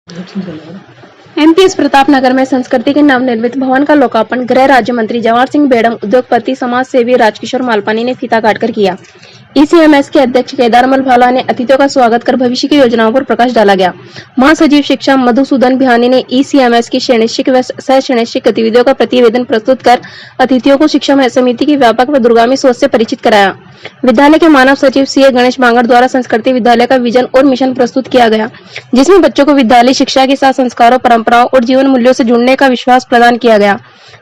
MPS Pratapnagar में संस्कृति के नवनिर्मित भवन का लोकार्पण गृह राज्य मंत्री जवाहर सिंह बेड़म, उद्योगपति समाज सेवी राजकिशोर मालपानी ने फीता काटकर किया। ईसीएमएस के अध्यक्ष केदारमल भाला ने अतिथियों का स्वागत कर भविष्य की योजनाओं पर प्रकाश डाला गया। महासचिव शिक्षा मधुसूदन बिहानी ने ईसीएमएस की शैक्षिक व सह शैक्षिक गतिविधियों का प्रतिवेदन प्रस्तुत कर अतिथियों को शिक्षा समिति की व्यापक व दूरगामी सोच से परिचित कराया। विद्यालय के मानव सचिव सीए गणेश बांगड़ द्वारा संस्कृति विद्यालय का विजन और मिशन प्रस्तुत किया गया, जिसमें बच्चों को विद्यालय शिक्षा के साथ संस्कारों, परंपराओं और जीवन मूल्यों से जुड़ने का विश्वास प्रदान किया गया।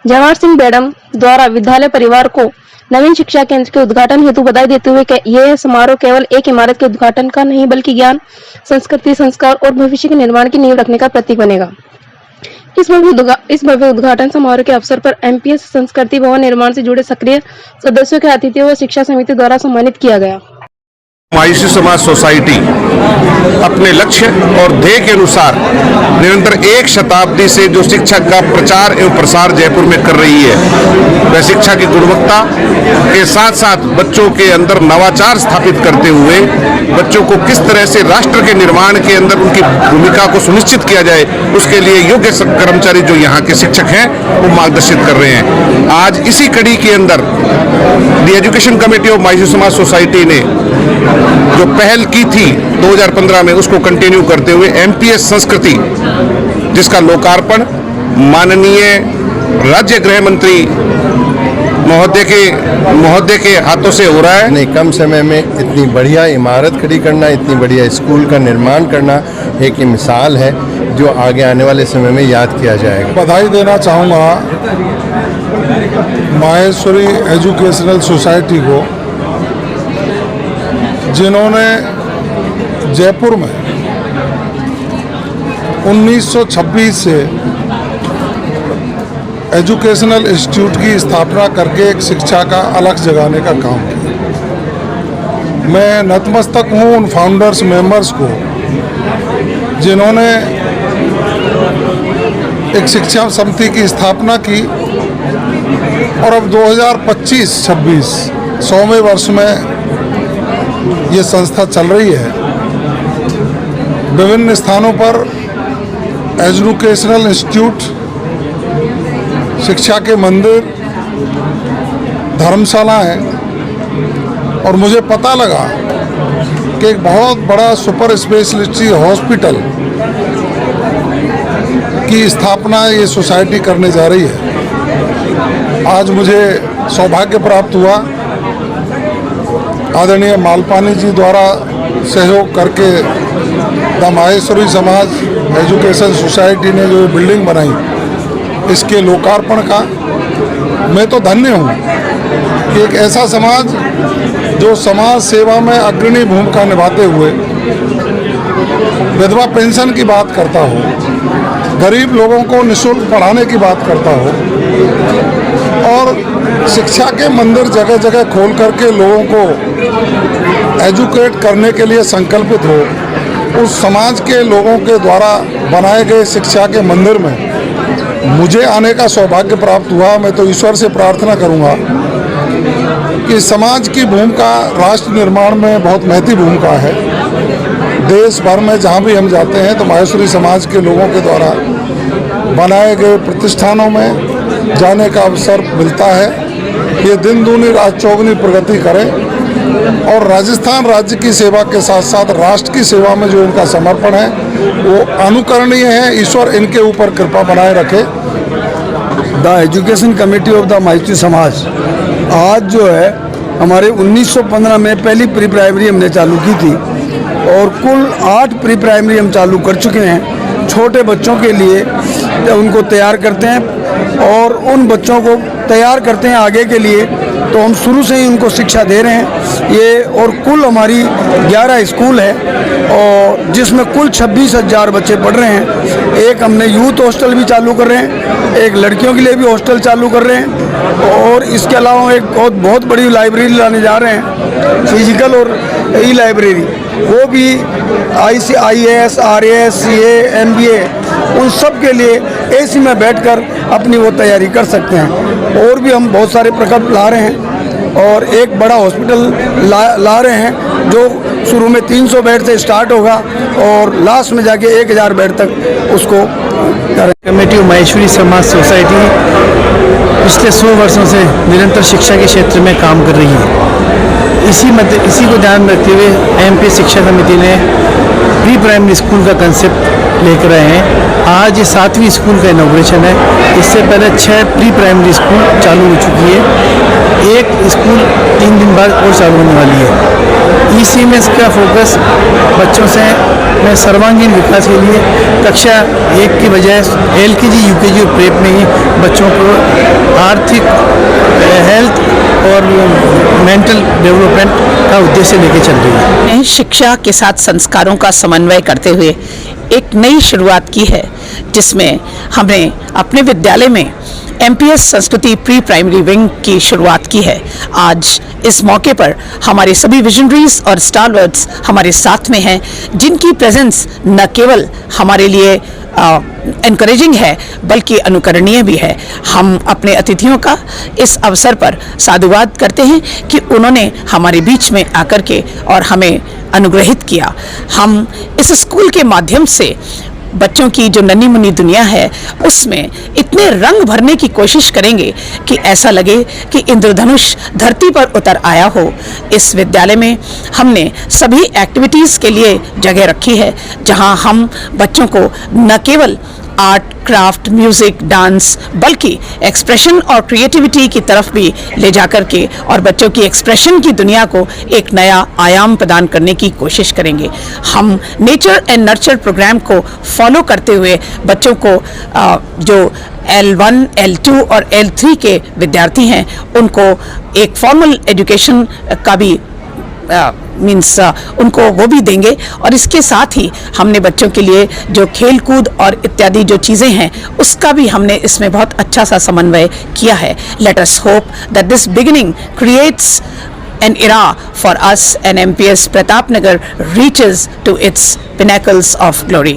जवाहर सिंह बेड़म द्वारा विद्यालय परिवार को नवीन शिक्षा केंद्र के उद्घाटन हेतु बधाई देते हुए यह समारोह केवल एक इमारत के उद्घाटन का नहीं बल्कि ज्ञान, संस्कृति, संस्कार और भविष्य के निर्माण की नींव रखने का प्रतीक बनेगा। इस भव्य उद्घाटन समारोह के अवसर पर एमपीएस संस्कृति भवन निर्माण से जुड़े सक्रिय सदस्यों के अतिथियों व शिक्षा समिति द्वारा सम्मानित किया गया। मायूसी समाज सोसाइटी अपने लक्ष्य और ध्येय के अनुसार निरंतर 1 शताब्दी से जो शिक्षा का प्रचार एवं प्रसार जयपुर में कर रही है, वह शिक्षा की गुणवत्ता के साथ साथ बच्चों के अंदर नवाचार स्थापित करते हुए बच्चों को किस तरह से राष्ट्र के निर्माण के अंदर उनकी भूमिका को सुनिश्चित किया जाए, उसके लिए योग्य कर्मचारी जो यहाँ के शिक्षक हैं वो मार्गदर्शित कर रहे हैं। आज इसी कड़ी के अंदर द एजुकेशन कमेटी ऑफ मायूसी समाज सोसाइटी ने जो पहल की थी 2015 में, उसको कंटिन्यू करते हुए एमपीएस संस्कृति, जिसका लोकार्पण माननीय राज्य गृह मंत्री महोदय के हाथों से हो रहा है। नहीं, कम समय में इतनी बढ़िया इमारत खड़ी करना, इतनी बढ़िया स्कूल का निर्माण करना एक मिसाल है जो आगे आने वाले समय में याद किया जाएगा। बधाई देना चाहूँगा माहेश्वरी एजुकेशनल सोसाइटी को, जिन्होंने जयपुर में 1926 से एजुकेशनल इंस्टीट्यूट की स्थापना करके एक शिक्षा का अलग जगाने का काम किया। मैं नतमस्तक हूँ उन फाउंडर्स मेंबर्स को जिन्होंने एक शिक्षा समिति की स्थापना की और अब 2025-26 100वें वर्ष में ये संस्था चल रही है। विभिन्न स्थानों पर एजुकेशनल इंस्टीट्यूट, शिक्षा के मंदिर, धर्मशालाएं, और मुझे पता लगा कि एक बहुत बड़ा सुपर स्पेशलिटी हॉस्पिटल की स्थापना ये सोसाइटी करने जा रही है। आज मुझे सौभाग्य प्राप्त हुआ, आदरणीय मालपानी जी द्वारा सहयोग करके द माहेश्वरी समाज एजुकेशन सोसाइटी ने जो बिल्डिंग बनाई, इसके लोकार्पण का मैं तो धन्य हूँ कि एक ऐसा समाज जो समाज सेवा में अग्रणी भूमिका निभाते हुए विधवा पेंशन की बात करता हो, गरीब लोगों को निःशुल्क पढ़ाने की बात करता हो और शिक्षा के मंदिर जगह जगह खोल करके लोगों को एजुकेट करने के लिए संकल्पित हो, उस समाज के लोगों के द्वारा बनाए गए शिक्षा के मंदिर में मुझे आने का सौभाग्य प्राप्त हुआ। मैं तो ईश्वर से प्रार्थना करूंगा कि समाज की भूमिका राष्ट्र निर्माण में बहुत महती भूमिका है। देश भर में जहाँ भी हम जाते हैं तो माहेश्वरी समाज के लोगों के द्वारा बनाए गए प्रतिष्ठानों में जाने का अवसर मिलता है। ये दिन दूनी रात चौगुनी प्रगति करें और राजस्थान राज्य की सेवा के साथ साथ राष्ट्र की सेवा में जो इनका समर्पण है वो अनुकरणीय है। ईश्वर इनके ऊपर कृपा बनाए रखे। The education committee of the Maheshwari समाज आज जो है हमारे 1915 में पहली प्री प्राइमरी हमने चालू की थी और कुल 8 प्री प्राइमरी हम चालू कर चुके हैं। छोटे बच्चों के लिए उनको तैयार करते हैं और उन बच्चों को तैयार करते हैं आगे के लिए, तो हम शुरू से ही उनको शिक्षा दे रहे हैं ये। और कुल हमारी 11 स्कूल है और जिसमें कुल 26,000 बच्चे पढ़ रहे हैं। एक हमने यूथ हॉस्टल भी चालू कर रहे हैं, एक लड़कियों के लिए भी हॉस्टल चालू कर रहे हैं और इसके अलावा एक बहुत बड़ी लाइब्रेरी लाने जा रहे हैं, फिजिकल और ई लाइब्रेरी। वो भी IAS, RAS, CA, MBA उन सब के लिए AC में बैठकर अपनी वो तैयारी कर सकते हैं। और भी हम बहुत सारे प्रकल्प ला रहे हैं और एक बड़ा हॉस्पिटल ला रहे हैं जो शुरू में 300 बेड से स्टार्ट होगा और लास्ट में जाके 1000 बेड तक उसको कमेटी ऑफ माहेश्वरी समाज सोसाइटी पिछले 100 वर्षों से निरंतर शिक्षा के क्षेत्र में काम कर रही है। इसी को ध्यान में रखते हुए एमपी शिक्षा समिति ने प्री प्राइमरी स्कूल का कंसेप्ट लेकर आए हैं। आज ये 7वीं स्कूल का इनॉग्रेशन है। इससे पहले 6 प्री प्राइमरी स्कूल चालू हो चुकी है, एक स्कूल 3 दिन बाद और चालू होने वाली है। ECMS का फोकस बच्चों से में सर्वांगीण विकास के लिए कक्षा 1 की बजाय LKG, UKG और प्रेप में ही बच्चों को आर्थिक, हेल्थ और मेंटल डेवलपमेंट का उद्देश्य लेके चल रही है। शिक्षा के साथ संस्कारों का समन्वय करते हुए एक नई शुरुआत की है, जिसमें हमने अपने विद्यालय में MPS संस्कृति प्री प्राइमरी विंग की शुरुआत की है। आज इस मौके पर हमारे सभी विजनरीज और स्टारवर्ड्स हमारे साथ में हैं, जिनकी प्रेजेंस न केवल हमारे लिए एनकरेजिंग है बल्कि अनुकरणीय भी है। हम अपने अतिथियों का इस अवसर पर साधुवाद करते हैं कि उन्होंने हमारे बीच में आकर के और हमें अनुग्रहित किया। हम इस स्कूल के माध्यम से बच्चों की जो नन्ही मुन्नी दुनिया है उसमें इतने रंग भरने की कोशिश करेंगे कि ऐसा लगे कि इंद्रधनुष धरती पर उतर आया हो। इस विद्यालय में हमने सभी एक्टिविटीज़ के लिए जगह रखी है, जहां हम बच्चों को न केवल आर्ट, क्राफ्ट, म्यूजिक, डांस बल्कि एक्सप्रेशन और क्रिएटिविटी की तरफ भी ले जाकर के और बच्चों की एक्सप्रेशन की दुनिया को एक नया आयाम प्रदान करने की कोशिश करेंगे। हम नेचर एंड नर्चर प्रोग्राम को फॉलो करते हुए बच्चों को जो L1, L2 और L3 के विद्यार्थी हैं उनको एक फॉर्मल एजुकेशन का भी उनको वो भी देंगे। और इसके साथ ही हमने बच्चों के लिए जो खेल कूद और इत्यादि जो चीज़ें हैं उसका भी हमने इसमें बहुत अच्छा सा समन्वय किया है। Let us hope that this beginning creates an era for us and MPS Pratapnagar reaches to its pinnacles of glory.